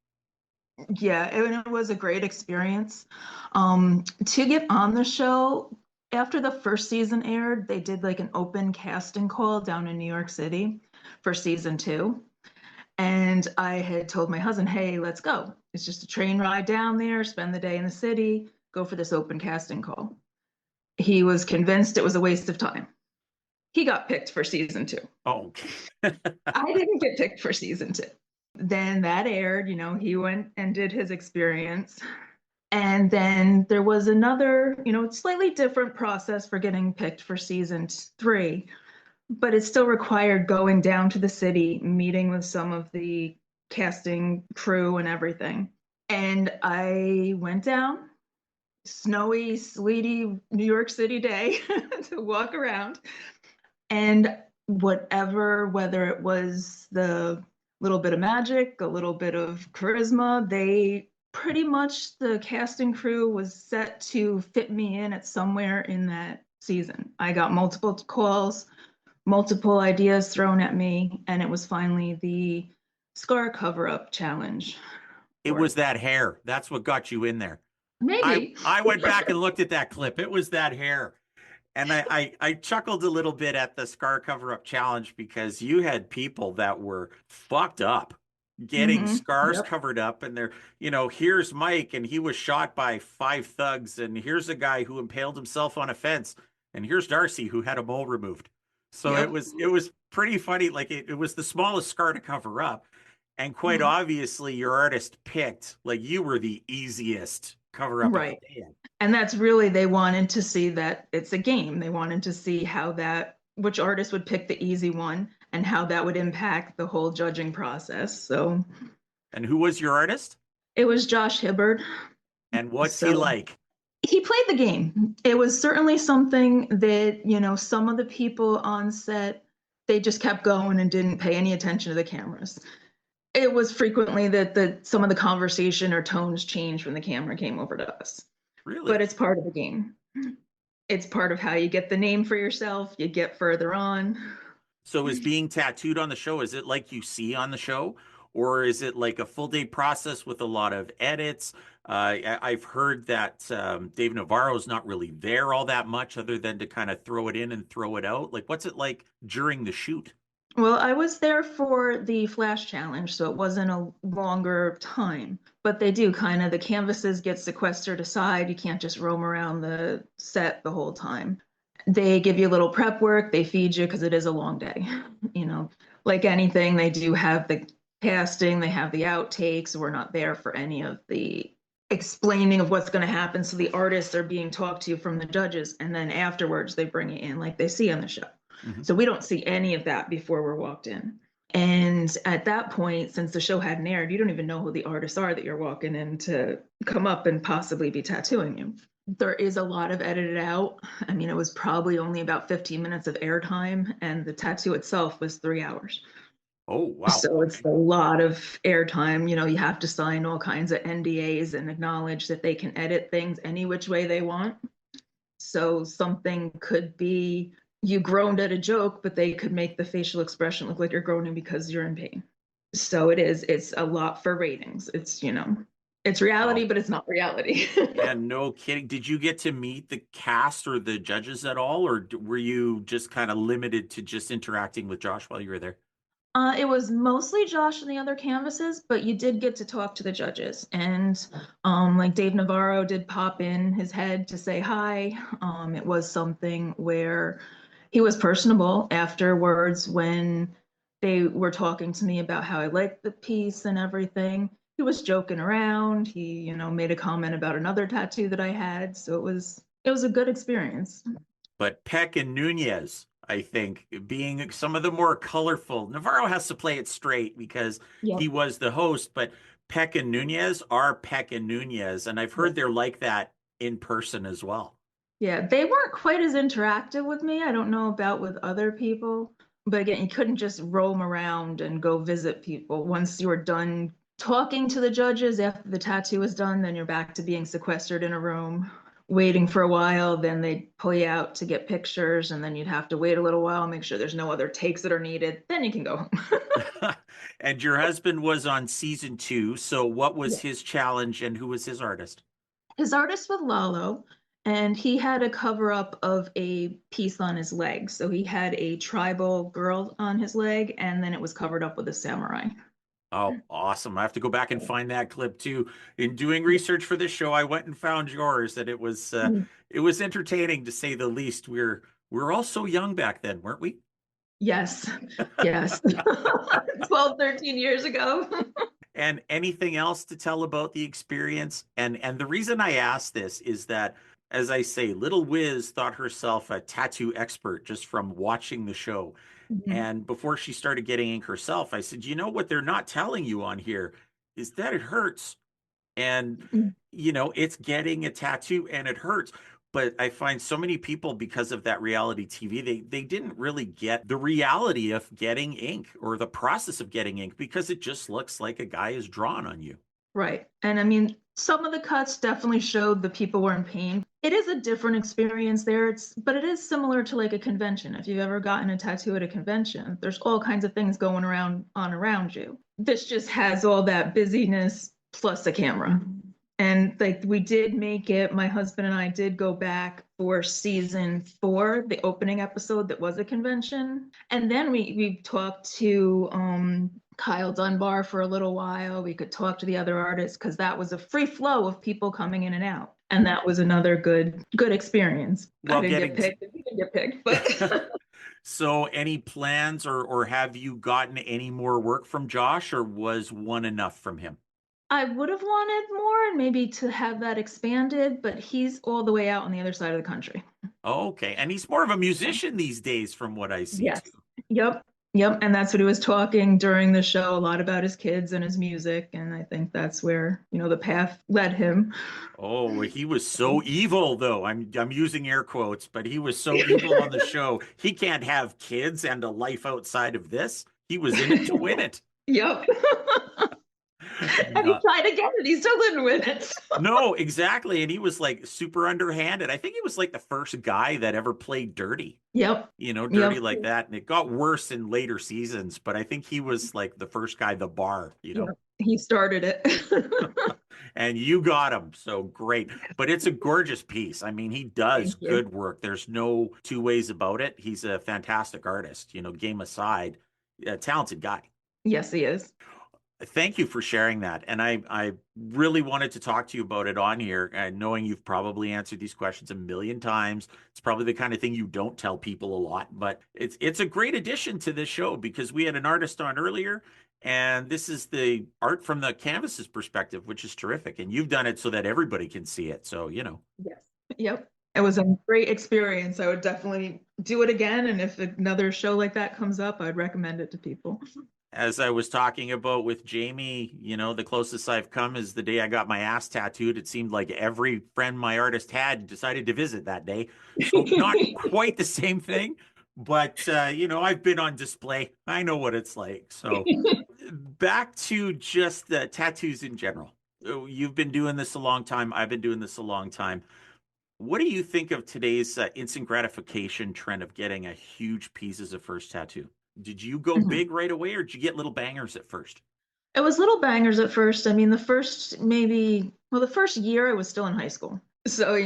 Yeah, it was a great experience. To get on the show, after the first season aired, they did like an open casting call down in New York City for season 2. And I had told my husband, hey, let's go. It's just a train ride down there, spend the day in the city, go for this open casting call. He was convinced it was a waste of time. He got picked for season 2. Oh, I didn't get picked for season 2. Then that aired, he went and did his experience. And then there was another, slightly different process for getting picked for season 3, but it still required going down to the city, meeting with some of the casting crew and everything. And I went down, snowy, sleety New York City day to walk around. And whatever, whether it was the little bit of magic, a little bit of charisma, they pretty much, the casting crew was set to fit me in at somewhere in that season. I got multiple calls, multiple ideas thrown at me, and it was finally the scar cover-up challenge. It was that hair. That's what got you in there. Maybe. I went back and looked at that clip. It was that hair. And I chuckled a little bit at the scar cover-up challenge because you had people that were fucked up getting scars covered up, and they're, here's Mike and he was shot by 5 thugs, and here's a guy who impaled himself on a fence, and here's Darci who had a mole removed. So it was pretty funny. Like it was the smallest scar to cover up. And quite obviously your artist picked, like, you were the easiest cover up. Right. And that's really, they wanted to see that it's a game. They wanted to see which artist would pick the easy one and how that would impact the whole judging process. So. And who was your artist? It was Josh Hibbard. And what's he like? He played the game. It was certainly something that, some of the people on set, they just kept going and didn't pay any attention to the cameras. It was frequently that some of the conversation or tones changed when the camera came over to us. Really? But it's part of the game. It's part of how you get the name for yourself, you get further on. So is being tattooed on the show, is it like you see on the show? Or is it like a full day process with a lot of edits? I've heard that Dave Navarro's not really there all that much other than to kind of throw it in and throw it out. Like, what's it like during the shoot? Well, I was there for the Flash Challenge, so it wasn't a longer time. But they do the canvases get sequestered aside. You can't just roam around the set the whole time. They give you a little prep work. They feed you because it is a long day. Like anything, they do have the casting. They have the outtakes. We're not there for any of the explaining of what's going to happen. So the artists are being talked to from the judges, and then afterwards they bring it in like they see on the show. So we don't see any of that before we're walked in. And at that point, since the show hadn't aired, you don't even know who the artists are that you're walking in to come up and possibly be tattooing you. There is a lot of edited out. I mean, it was probably only about 15 minutes of airtime, and the tattoo itself was 3 hours. Oh, wow. So it's a lot of airtime. You have to sign all kinds of NDAs and acknowledge that they can edit things any which way they want. So something could be, you groaned at a joke, but they could make the facial expression look like you're groaning because you're in pain. So it's a lot for ratings. It's reality, but it's not reality. Yeah, no kidding. Did you get to meet the cast or the judges at all, or were you just kind of limited to just interacting with Josh while you were there? It was mostly Josh and the other canvases, but you did get to talk to the judges. And like Dave Navarro did pop in his head to say hi. It was something where he was personable afterwards when they were talking to me about how I liked the piece and everything. He was joking around. He, made a comment about another tattoo that I had. So it was a good experience. But Peck and Nunez, I think, being some of the more colorful, Navarro has to play it straight because he was the host, but Peck and Nunez are Peck and Nunez. And I've heard they're like that in person as well. Yeah, they weren't quite as interactive with me. I don't know about with other people. But again, you couldn't just roam around and go visit people. Once you were done talking to the judges after the tattoo was done, then you're back to being sequestered in a room, waiting for a while. Then they'd pull you out to get pictures, and then you'd have to wait a little while, make sure there's no other takes that are needed. Then you can go home. And your husband was on season 2. So what was his challenge and who was his artist? His artist was Lalo. And he had a cover up of a piece on his leg. So he had a tribal girl on his leg, and then it was covered up with a samurai. Oh, awesome. I have to go back and find that clip too. In doing research for this show, I went and found yours, and it was entertaining to say the least. We were all so young back then, weren't we? Yes. 12, 13 years ago. And anything else to tell about the experience? And the reason I ask this is that, as I say, little Wiz thought herself a tattoo expert just from watching the show. And before she started getting ink herself, I said, what they're not telling you on here is that it hurts. And, it's getting a tattoo and it hurts. But I find so many people, because of that reality TV, they didn't really get the reality of getting ink or the process of getting ink, because it just looks like a guy is drawn on you. Right. And I mean, some of the cuts definitely showed the people were in pain. It is a different experience there. But it is similar to like a convention. If you've ever gotten a tattoo at a convention, there's all kinds of things going around you. This just has all that busyness plus a camera. And like we did make it, my husband and I did go back for season 4, the opening episode that was a convention. And then we talked to Kyle Dunbar for a little while. We could talk to the other artists because that was a free flow of people coming in and out. And that was another good experience. Well, I didn't get picked. You didn't get picked, but So any plans, or have you gotten any more work from Josh, or was one enough from him? I would have wanted more and maybe to have that expanded, but he's all the way out on the other side of the country. Okay. And he's more of a musician these days, from what I see. Yes. Yep. Yep. And that's what he was talking during the show, a lot about his kids and his music. And I think that's where, the path led him. Oh, he was so evil, though. I'm using air quotes, but he was so evil on the show. He can't have kids and a life outside of this. He was in it to win it. Yep. And he tried to get it. He still didn't win it. No, exactly. And he was like super underhanded. I think he was like the first guy that ever played dirty. Yep. Dirty like that. And it got worse in later seasons, but I think he was like the first guy, the bar, Yep. He started it. And you got him. So great. But it's a gorgeous piece. I mean, he does good work. There's no two ways about it. He's a fantastic artist, game aside, a talented guy. Yes, he is. Thank you for sharing that. And I really wanted to talk to you about it on here, knowing you've probably answered these questions a million times. It's probably the kind of thing you don't tell people a lot, but it's a great addition to this show, because we had an artist on earlier, and this is the art from the canvas's perspective, which is terrific. And you've done it so that everybody can see it. So, Yes. Yep. It was a great experience. I would definitely do it again. And if another show like that comes up, I'd recommend it to people. As I was talking about with Jamie, the closest I've come is the day I got my ass tattooed. It seemed like every friend my artist had decided to visit that day. So not quite the same thing, but, I've been on display. I know what it's like. So back to just the tattoos in general. You've been doing this a long time. I've been doing this a long time. What do you think of today's instant gratification trend of getting a huge piece as a first tattoo? Did you go big right away, or did you get little bangers at first? It was little bangers at first. I mean, the first year I was still in high school. So,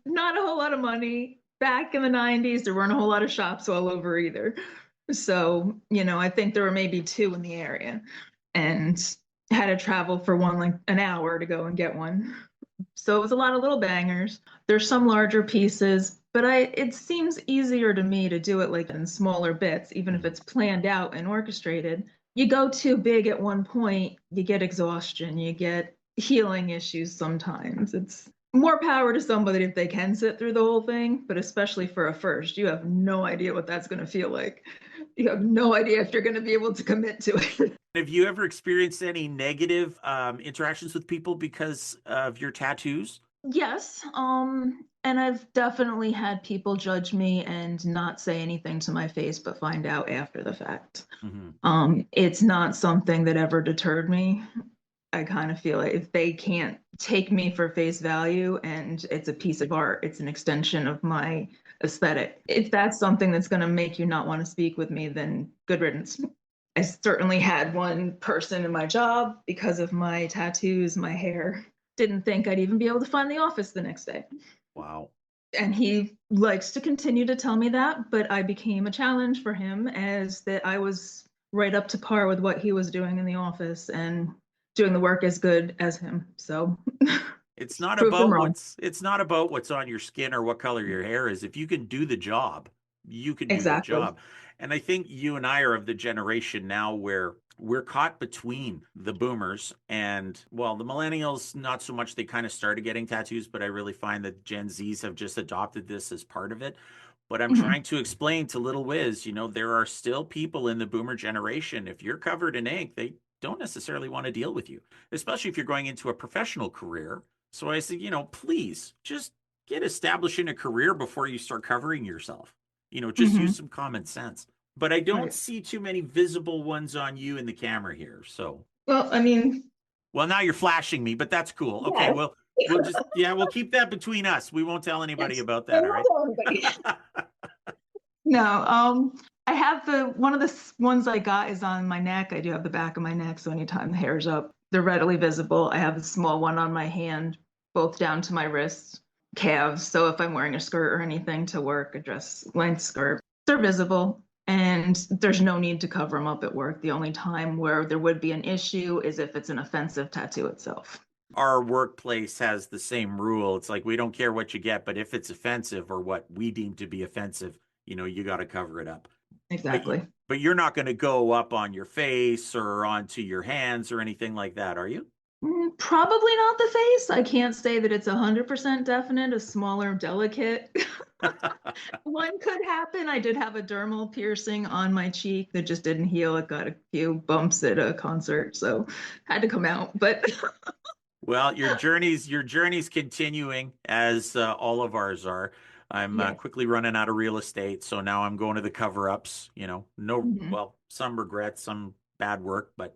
not a whole lot of money. Back in the 90s, there weren't a whole lot of shops all over either. So, I think there were maybe 2 in the area, and had to travel for one like an hour to go and get one. So it was a lot of little bangers. There's some larger pieces, but it seems easier to me to do it like in smaller bits, even if it's planned out and orchestrated. You go too big at one point, you get exhaustion, you get healing issues sometimes. It's more power to somebody if they can sit through the whole thing, but especially for a first, you have no idea what that's going to feel like. You have no idea if you're going to be able to commit to it. Have you ever experienced any negative interactions with people because of your tattoos? Yes. And I've definitely had people judge me and not say anything to my face, but find out after the fact. It's not something that ever deterred me. I kind of feel like if they can't take me for face value and it's a piece of art, it's an extension of my aesthetic. If that's something that's going to make you not want to speak with me, then good riddance. I certainly had one person in my job, because of my tattoos, my hair, didn't think I'd even be able to find the office the next day. Wow. And he likes to continue to tell me that, but I became a challenge for him, as that I was right up to par with what he was doing in the office and doing the work as good as him. So it's not about what's on your skin or what color your hair is. If you can do the job, you can do the job. And I think you and I are of the generation now where we're caught between the boomers and, well, the millennials, not so much. They kind of started getting tattoos, but I really find that Gen Zs have just adopted this as part of it. But I'm trying to explain to little Wiz, there are still people in the boomer generation. If you're covered in ink, they don't necessarily want to deal with you, especially if you're going into a professional career. So I said, please just get establishing a career before you start covering yourself. Just use some common sense. But I don't see too many visible ones on you in the camera here. So, well, I mean, well, now you're flashing me, but that's cool. Okay, yes. well, we'll keep that between us. We won't tell anybody about that. All right. No, I have one of the ones I got is on my neck. I do have the back of my neck, so anytime the hair's up, they're readily visible. I have the small one on my hand, both down to my wrists, calves. So if I'm wearing a skirt or anything to work, a dress length skirt, they're visible. And there's no need to cover them up at work. The only time where there would be an issue is if it's an offensive tattoo itself. Our workplace has the same rule. It's like, we don't care what you get, but if it's offensive or what we deem to be offensive, you got to cover it up. Exactly. But you're not going to go up on your face or onto your hands or anything like that, are you? Probably not the face. I can't say that it's 100% definite. A smaller, delicate one could happen. I did have a dermal piercing on my cheek that just didn't heal. It got a few bumps at a concert, so had to come out. But well, your journey's continuing, as all of ours are. I'm quickly running out of real estate, so now I'm going to the cover-ups. Well, some regret, some bad work, but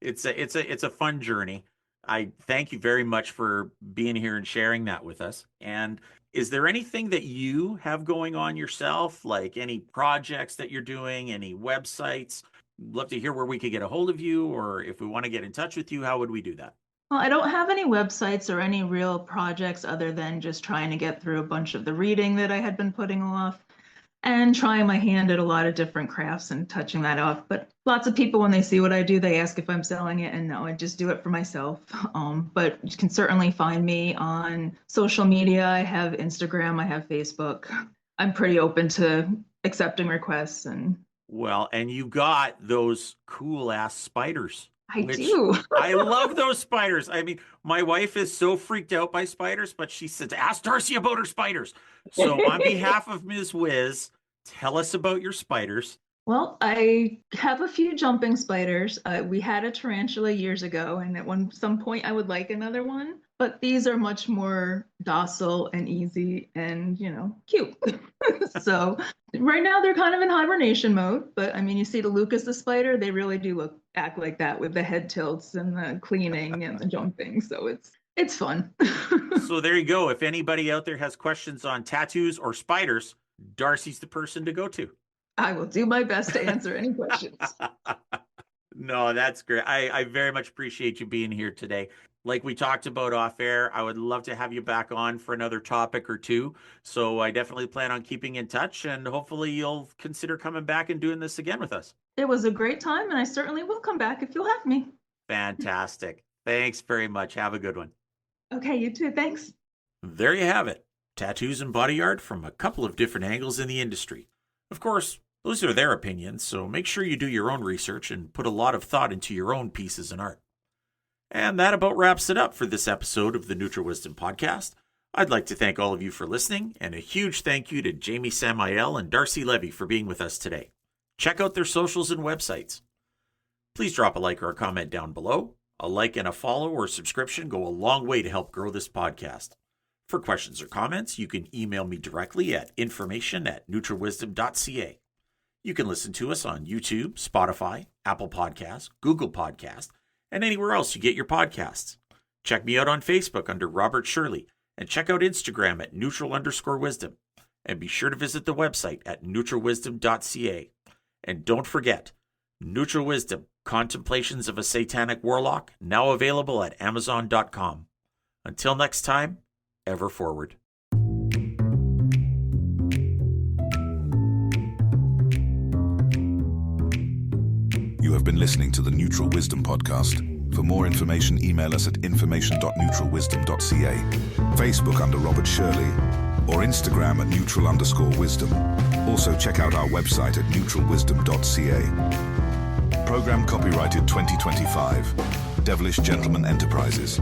it's a fun journey. I thank you very much for being here and sharing that with us. And is there anything that you have going on yourself, like any projects that you're doing, any websites? Love to hear where we could get a hold of you, or if we want to get in touch with you, how would we do that? well, I don't have any websites or any real projects other than just trying to get through a bunch of the reading that I had been putting off and trying my hand at a lot of different crafts and touching that off. But lots of people, when they see what I do, they ask if I'm selling it, and no, I just do it for myself. But you can certainly find me on social media. I have Instagram, I have Facebook. I'm pretty open to accepting requests. Well, and you got those cool ass spiders. I do. I love those spiders. I mean, my wife is so freaked out by spiders, but she said, ask Darci about her spiders. So on behalf of Ms. Wiz, tell us about your spiders. Well, I have a few jumping spiders. We had a tarantula years ago, and at some point I would like another one. But these are much more docile and easy and, cute. So right now they're kind of in hibernation mode. But I mean, you see the Lucas the spider, they really do act like that with the head tilts and the cleaning and the jumping. So it's fun. So there you go. If anybody out there has questions on tattoos or spiders, Darci's the person to go to. I will do my best to answer any questions. No, that's great. I very much appreciate you being here today. Like we talked about off air, I would love to have you back on for another topic or two. So I definitely plan on keeping in touch, and hopefully you'll consider coming back and doing this again with us. It was a great time, and I certainly will come back if you'll have me. Fantastic. Thanks very much. Have a good one. Okay, you too. Thanks. There you have it. Tattoos and body art from a couple of different angles in the industry. Of course, those are their opinions, so make sure you do your own research and put a lot of thought into your own pieces and art. And that about wraps it up for this episode of the Neutral Wisdom Podcast. I'd like to thank all of you for listening, and a huge thank you to Jamie Sammael and Darci Levy for being with us today. Check out their socials and websites. Please drop a like or a comment down below. A like and a follow or subscription go a long way to help grow this podcast. For questions or comments, you can email me directly at information@neutralwisdom.ca. You can listen to us on YouTube, Spotify, Apple Podcasts, Google Podcasts, and anywhere else you get your podcasts. Check me out on Facebook under Robert Shirley, and check out Instagram at neutral_wisdom. And be sure to visit the website at neutralwisdom.ca. And don't forget, Neutral Wisdom, Contemplations of a Satanic Warlock, now available at Amazon.com. Until next time, ever forward. You have been listening to the Neutral Wisdom Podcast. For more information, email us at information.neutralwisdom.ca, Facebook under Robert Shirley, or Instagram at neutral_wisdom. Also check out our website at neutralwisdom.ca. Program copyrighted 2025. Devilish Gentleman Enterprises.